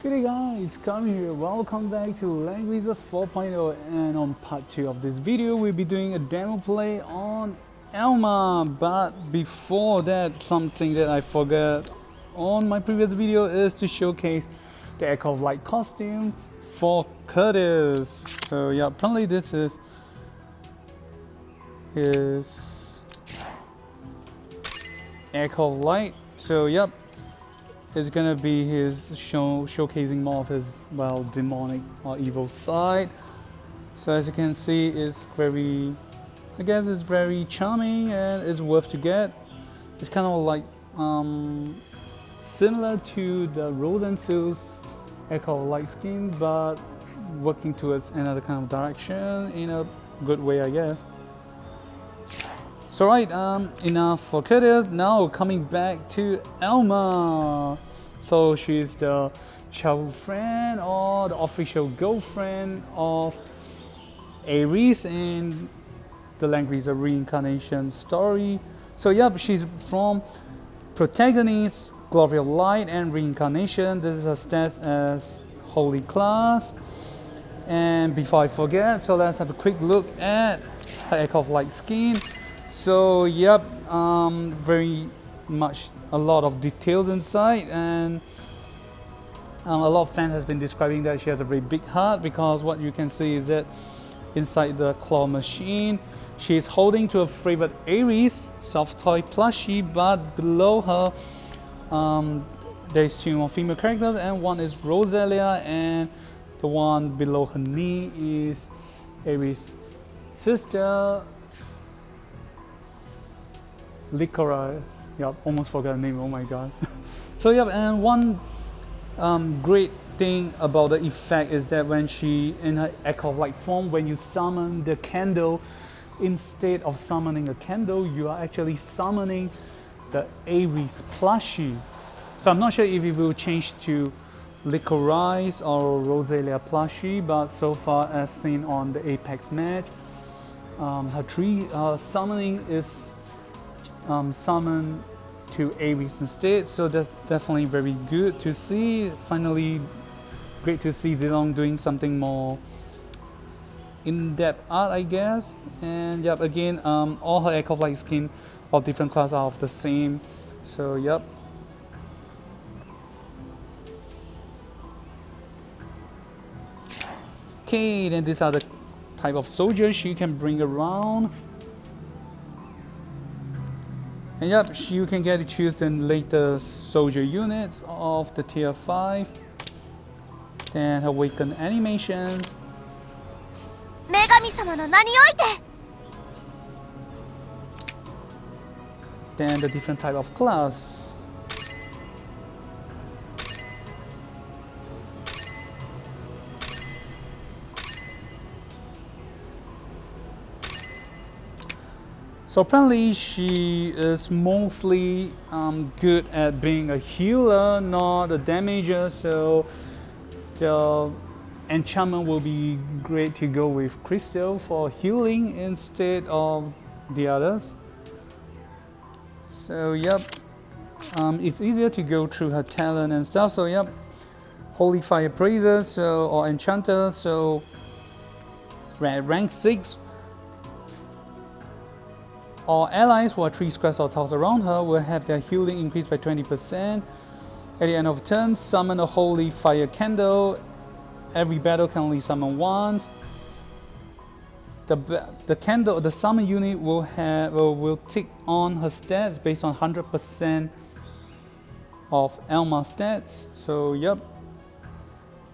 Good day guys, Kami here. Welcome back to Langrisser 4.0, and on part 2 of this video we'll be doing a demo play on Erma. But before that, something that I forgot on my previous video is to showcase the Aircraft Light costume for Curtis. So yeah, apparently this is his Aircraft Light. So yep, it's gonna be his showcasing more of his, well, demonic or evil side. So as you can see, it's very, I guess it's very charming and it's worth to get. It's kind of like similar to the Rose and Sil's Aircraft Light skin, but working towards another kind of direction in a good way, I guess. So right, enough for Curtis. Now coming back to Erma. So she's the childhood friend or the official girlfriend of Ares in the Langrisser reincarnation story. So yep, she's from protagonist, Glory of Light and Reincarnation. This is her stats as Holy Class. And before I forget, so let's have a quick look at her Aircraft Light skin. So yep, very much a lot of details inside, and a lot of fans has been describing that she has a very big heart, because what you can see is that inside the claw machine, she is holding to her favorite Ares soft toy plushie, but below her there is two more female characters, and one is Rosalia, and the one below her knee is Ares' sister Licorice. Yep, almost forgot the name. Oh my god. So yep, and one great thing about the effect is that when she in her Aircraft Light form, when you summon the candle, instead of summoning a candle, you are actually summoning the Ares plushie. So I'm not sure if it will change to Licorice or Rosalia plushie, but so far as seen on the Apex match, her summoning is summon to Ares instead, so that's definitely very good to see. Finally, great to see Zilong doing something more in-depth art, I guess. And yep, again, all her Aircraft Light skin of different class are of the same. So yep. Okay, then these are the type of soldiers she can bring around. And yep, you can get to choose the latest soldier units of the tier 5. Then awaken animation. Then the different type of class. So apparently she is mostly good at being a healer, not a damager. So the enchantment will be great to go with Crystal for healing instead of the others. So yep, it's easier to go through her talent and stuff. So yep, Holy Fire Praiser, so or Enchanter, so rank 6. All allies who are 3 squares or tiles around her will have their healing increased by 20%. At the end of turn, summon a Holy Fire Candle. Every battle can only summon once. The candle, the summon unit will tick on her stats based on 100% of Erma stats. So yep.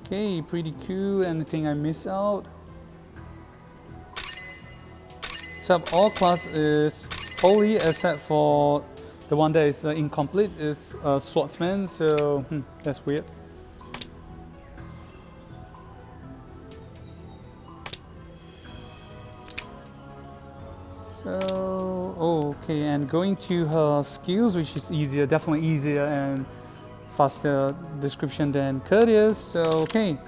Okay, pretty cool. Anything I miss out? So all class is holy except for the one that is incomplete is swordsman. So that's weird. So okay, and going to her skills, which is easier, definitely easier and faster description than Curtis. So okay,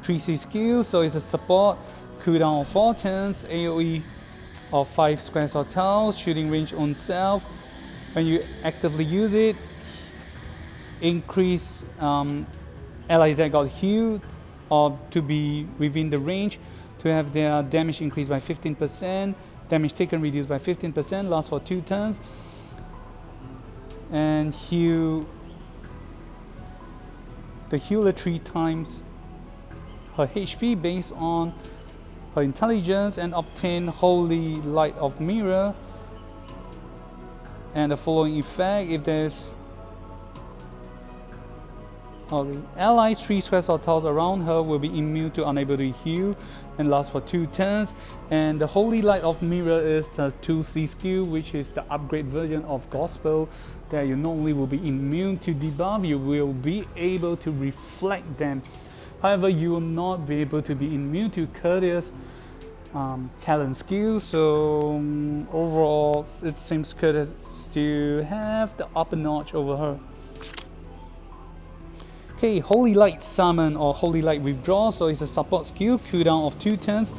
3C skills. So it's a support. Cooldown of 4 turns, AoE of 5 squares or tiles, shooting range on self. When you actively use it, increase allies that got healed or to be within the range to have their damage increased by 15%, damage taken reduced by 15%, lasts for 2 turns, and heal the healer 3 times her HP based on her intelligence, and obtain Holy Light of Mirror. And the following effect: if there's allies 3 squares or tiles around her will be immune to unable to heal and last for 2 turns. And the Holy Light of Mirror is the 2C skill, which is the upgrade version of Gospel, that you not only will be immune to debuff, you will be able to reflect them. However, you will not be able to be immune to Courteous talent skill. So overall, it seems Courteous to have the upper notch over her. Okay, Holy Light Summon or Holy Light Withdraw. So it's a support skill, cooldown of 2 turns,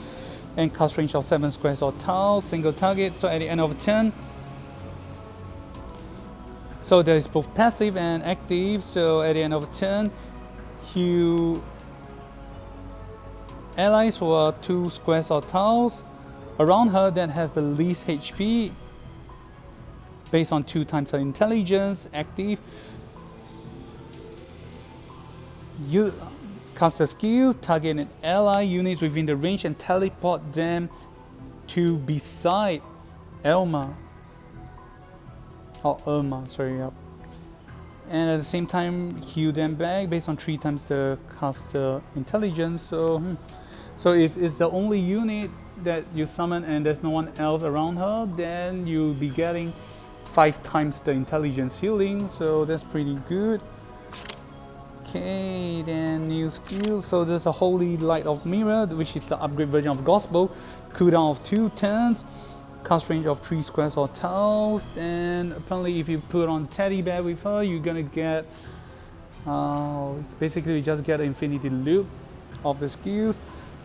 and cast range of 7 squares or tiles, single target. So at the end of a turn, so there is both passive and active. So at the end of a turn, you allies who are 2 squares or tiles around her that has the least HP based on 2 times her intelligence. Active, you cast a skill, target an ally units within the range and teleport them to beside Erma. Sorry. Yep. And at the same time heal them back based on 3 times the caster intelligence. So if it's the only unit that you summon and there's no one else around her, then you'll be getting 5 times the intelligence healing. So that's pretty good. Okay, then new skill. So there's a Holy Light of Mirror, which is the upgrade version of Gospel. Cooldown of 2 turns. Cast range of 3 squares or tiles. Then apparently if you put on Teddy Bear with her, you're gonna get basically you just get an infinity loop of the skills.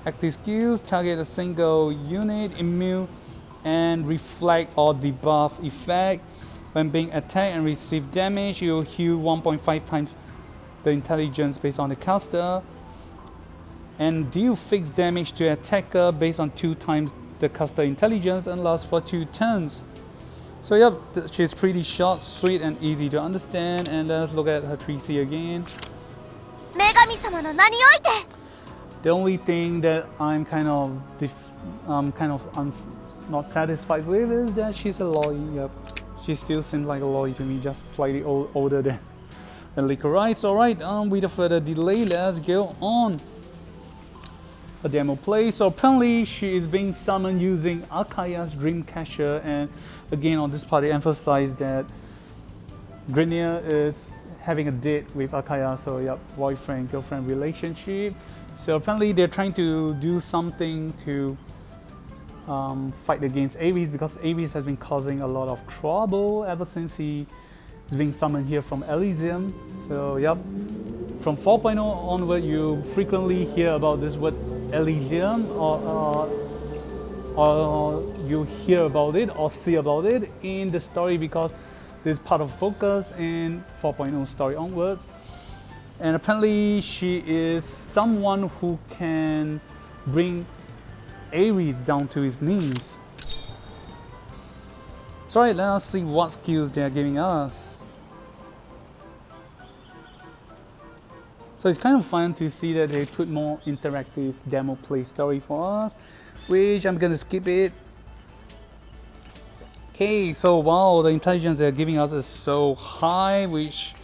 Active skills, target a single unit, immune and reflect or debuff effect. When being attacked and receive damage, you'll heal 1.5 times the intelligence based on the caster, and deal fixed damage to attacker based on 2 times the caster intelligence, and lasts for 2 turns. So yep, she's pretty short, sweet and easy to understand. And let's look at her 3C again. The only thing that I'm not satisfied with is that she's a lolly. Yep, she still seems like a lolly to me, just slightly older than Licorice. Alright, without further delay, let's go on a demo play. So apparently she is being summoned using Akaya's Dreamcatcher, and again on this part they emphasize that Grenier is having a date with Akaya, so yep, boyfriend-girlfriend relationship. So apparently they're trying to do something to fight against Ares, because Ares has been causing a lot of trouble ever since he is being summoned here from Elysium. So yep, from 4.0 onward you frequently hear about this word Elysium, or you hear about it or see about it in the story, because this is part of focus in 4.0 story onwards. And apparently she is someone who can bring Ares down to his knees. So right, let us see what skills they are giving us. So it's kind of fun to see that they put more interactive demo play story for us, which I'm gonna skip it. Okay, so wow, the intelligence they're giving us is so high, which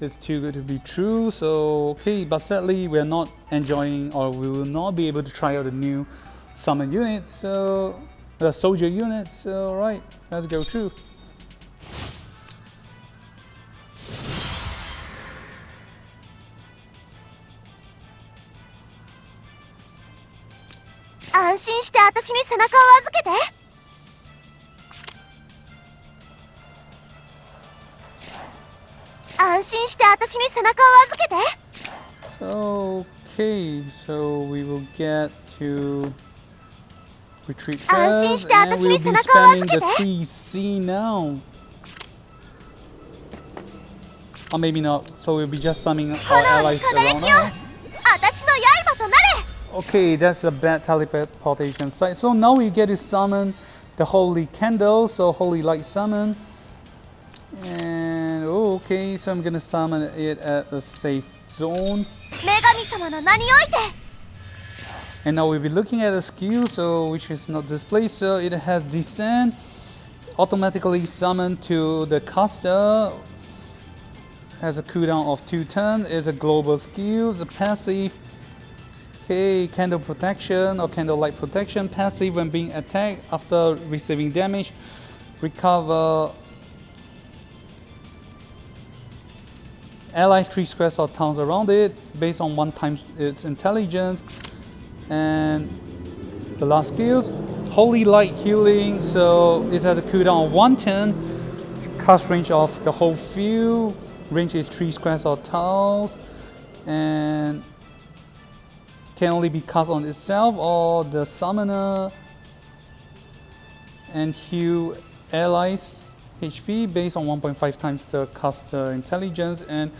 is too good to be true. So okay, but sadly we're not enjoying, or we will not be able to try out the new summon units, so the soldier units. So right, let's go through. So okay, so we will get to retreat first, and we'll be spamming the 3C now. Or maybe not. So we'll be just summoning our allies around us. Okay, that's a bad teleportation site. So now we get to summon the Holy Candle. So Holy Light Summon. And okay, so I'm gonna summon it at a safe zone. And now we'll be looking at a skill, so which is not displayed. So it has Descend, automatically summoned to the caster. Has a cooldown of 2 turns. Is a global skill. The passive. Okay, Candle Protection or Candle Light Protection. Passive when being attacked after receiving damage. Recover ally 3 squares or towns around it based on 1 times its intelligence. And the last skills, Holy Light Healing. So it has a cooldown of 1 turn. Cast range of the whole field. Range is 3 squares or towns. And can only be cast on itself or the summoner. And heal allies HP based on 1.5 times the caster intelligence, and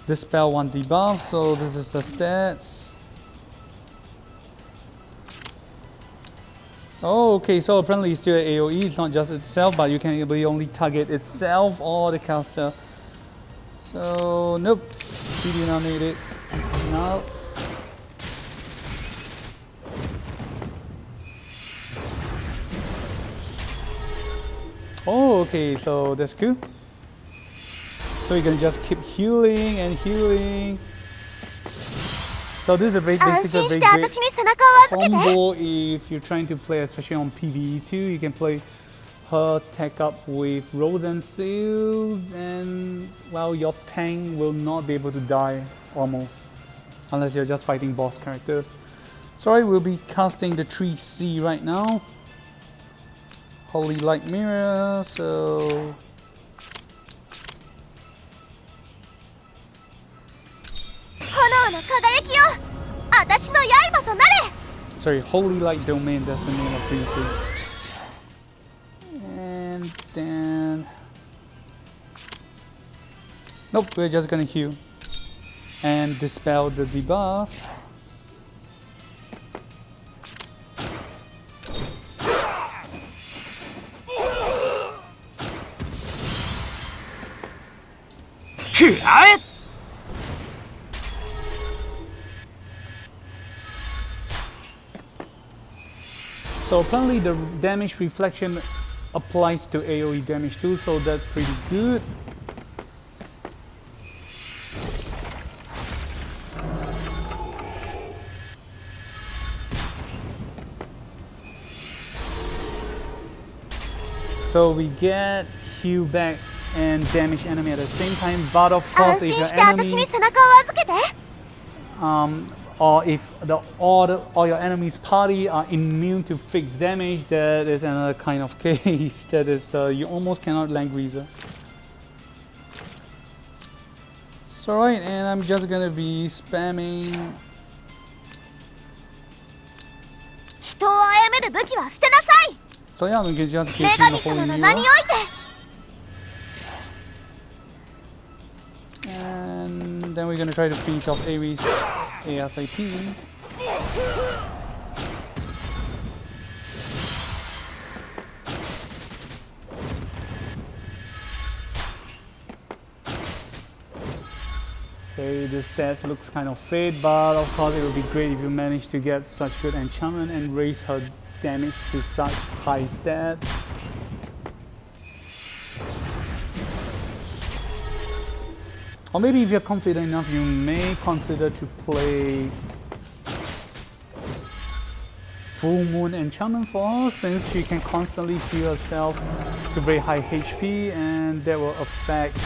dispel 1 debuff. So this is the stats. So okay, so apparently it's still AoE, it's not just itself, but you can only target itself or the caster. So nope, we do not need it. No. Oh, okay, so that's cool. So you can just keep healing and healing. So this is a very basically very great combo if you're trying to play, especially on PvE too. You can play her tech up with Rose and Seals, and well, your tank will not be able to die almost, unless you're just fighting boss characters. Sorry, we'll be casting the 3C right now. Holy Light Mirror, so sorry, Holy Light Domain, that's the name of 3C. And then nope, we're just gonna heal and dispel the debuff. So apparently the damage reflection applies to AoE damage too, so that's pretty good. So we get heal back and damage enemy at the same time, but of course if your enemy or if all your enemy's party are immune to fixed damage, that is another kind of case. That is you almost cannot Langrisser. So right, and I'm just gonna be spamming. So yeah, we can just give him the Holy Mirror. And then we're gonna try to finish off Ares ASAP. Okay, the stats looks kind of fade, but of course it would be great if you manage to get such good enchantment and raise her damage to such high stats. Or maybe if you're confident enough, you may consider to play Full Moon Enchantment for her, since she can constantly heal herself to very high HP, and that will affect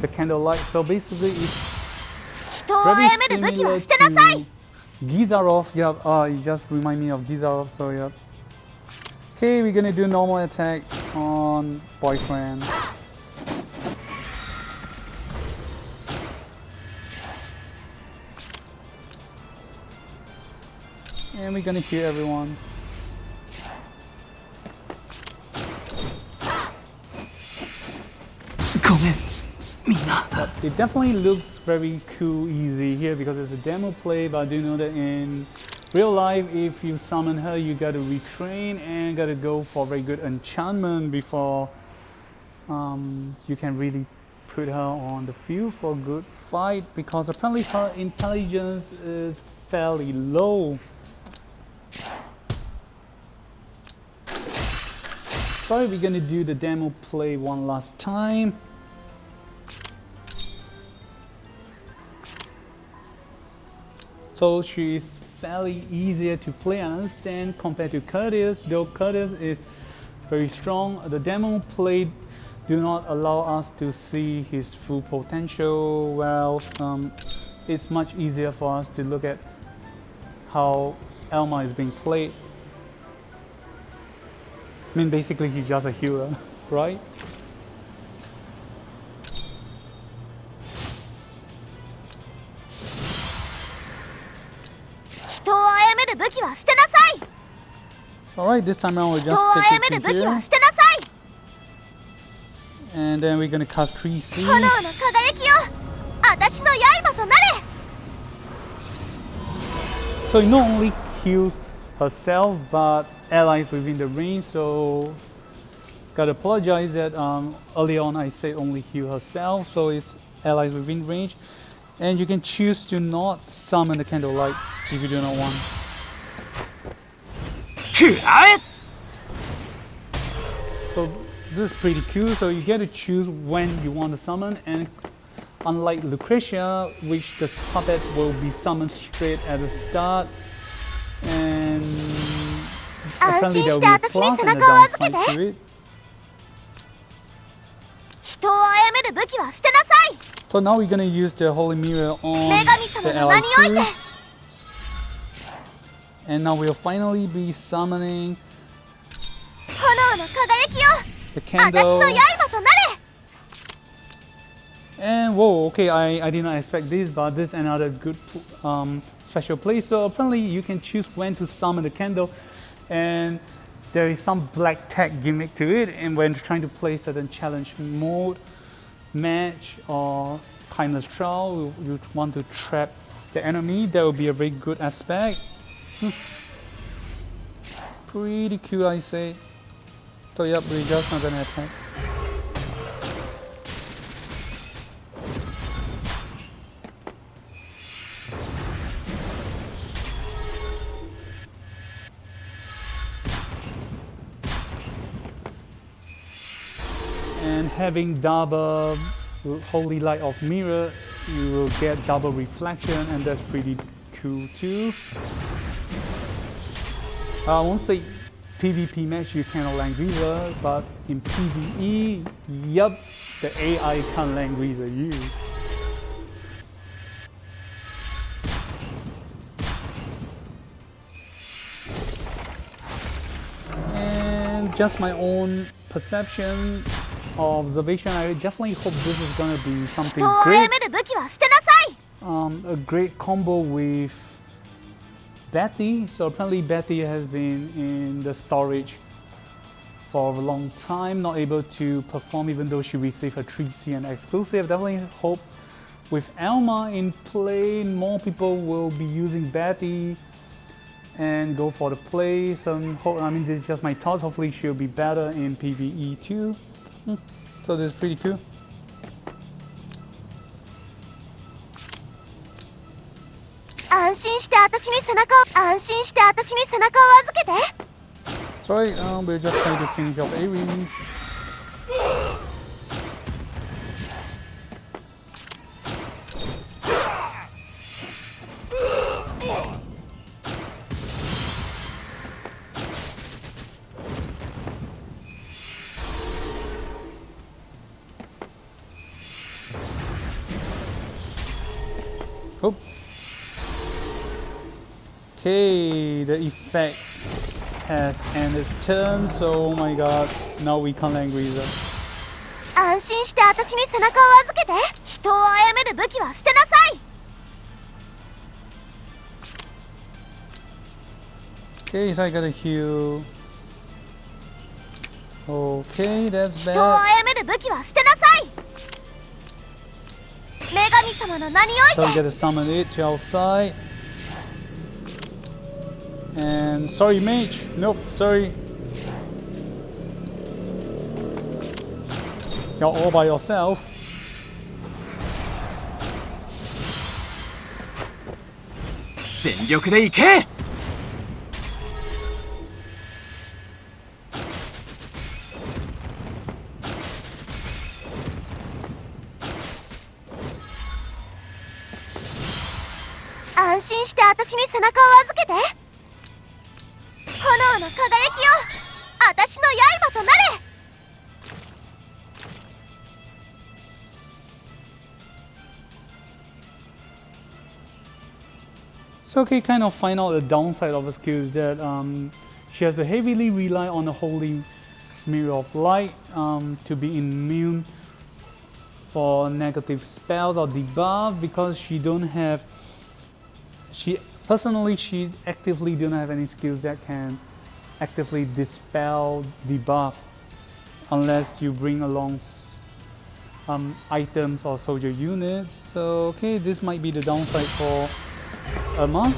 the candlelight. So basically it's very similar to Gizarov. Yeah, you just remind me of Gizarov, so yeah. Okay, we're gonna do normal attack on boyfriend. And we're gonna heal everyone. It definitely looks very cool, easy here because it's a demo play, but I do know that in real life, if you summon her, you gotta retrain and gotta go for very good enchantment before you can really put her on the field for a good fight, because apparently her intelligence is fairly low. So we're gonna do the demo play one last time. So she is fairly easier to play and understand compared to Curtis, though Curtis is very strong. The demo play do not allow us to see his full potential, whereas it's much easier for us to look at how Erma is being played. I mean, basically he's just a healer, right? Alright, this time around we'll just take it to here. And then we're gonna cast 3C. So it not only heals herself, but allies within the range. So gotta apologize that early on I said only heal herself, so it's allies within range. And you can choose to not summon the candlelight if you do not want. So this is pretty cool. So you get to choose when you want to summon, and unlike Lucretia, which the puppet will be summoned straight at the start, and apparently there will be a plus and a downside to it. So now we're gonna use the Holy Mirror on the allies too. And now we'll finally be summoning the candle. And whoa, okay, I did not expect this, but this is another good special place. So apparently you can choose when to summon the candle, and there is some black tag gimmick to it. And when trying to play certain challenge mode, match, or timeless trial, you want to trap the enemy, that will be a very good aspect. Pretty cool, I say. So yep, we're just not gonna attack. And having double Holy Light of Mirror, you will get double reflection, and that's pretty cool too. I won't say PvP match you cannot Langrisser, but in PvE, yup, the AI can Langrisser you. And just my own perception, observation, I definitely hope this is gonna be something great. A great combo with Betty. So apparently Betty has been in the storage for a long time, not able to perform even though she received a 3C and exclusive. Definitely hope with Erma in play, more people will be using Betty and go for the play. So I mean, this is just my thoughts. Hopefully she'll be better in PvE too. So this is pretty cool. Sorry, we're just trying to finish off A-rings. Oops. Okay, the effect has ended its turn, so oh my god, now we can't Langrisser. Okay, so I gotta heal. Okay, that's bad. So we gotta summon it to outside. And sorry, mage. Nope, sorry. You're all by yourself. So okay, kind of find out the downside of the skill is that she has to heavily rely on the Holy Mirror of Light to be immune for negative spells or debuff, because she actively don't have any skills that can actively dispel debuff unless you bring along items or soldier units. So okay, this might be the downside for Erma.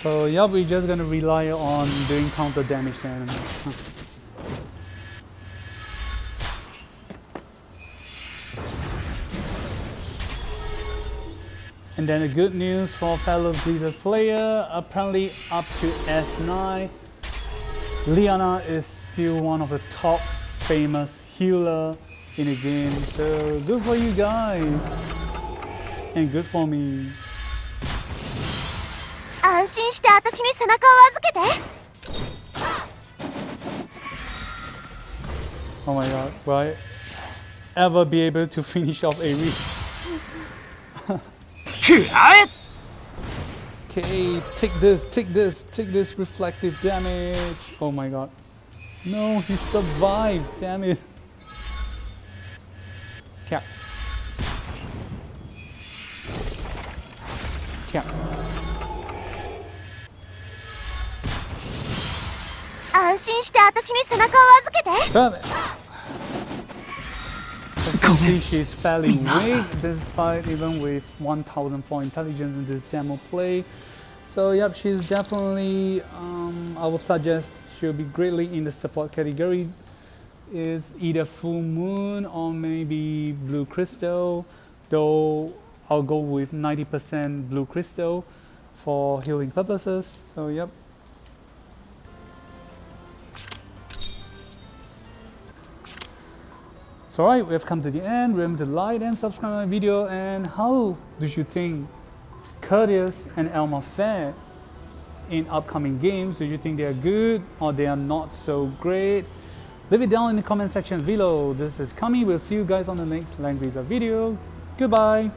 So yeah, we're just gonna rely on doing counter damage to enemies. And then the good news for fellow Blizzard player, apparently up to S9, Liana is still one of the top famous healer in the game. So good for you guys, and good for me. Oh my god, will I ever be able to finish off Ares? Okay, take this reflective damage. Oh my god. No, he survived, damn it. Cap. Cap. So, as you can see, she's fairly weak despite even with 1004 intelligence in this demo play. So yep, she's definitely, I would suggest she'll be greatly in the support category. Is either Full Moon or maybe Blue Crystal, though I'll go with 90% Blue Crystal for healing purposes. So yep. So alright, we've come to the end. Remember to like and subscribe my video. And how did you think Curtis and Erma fare in upcoming games? Do you think they are good or they are not so great? Leave it down in the comment section below. This is Kami. We'll see you guys on the next Langrisser video. Goodbye.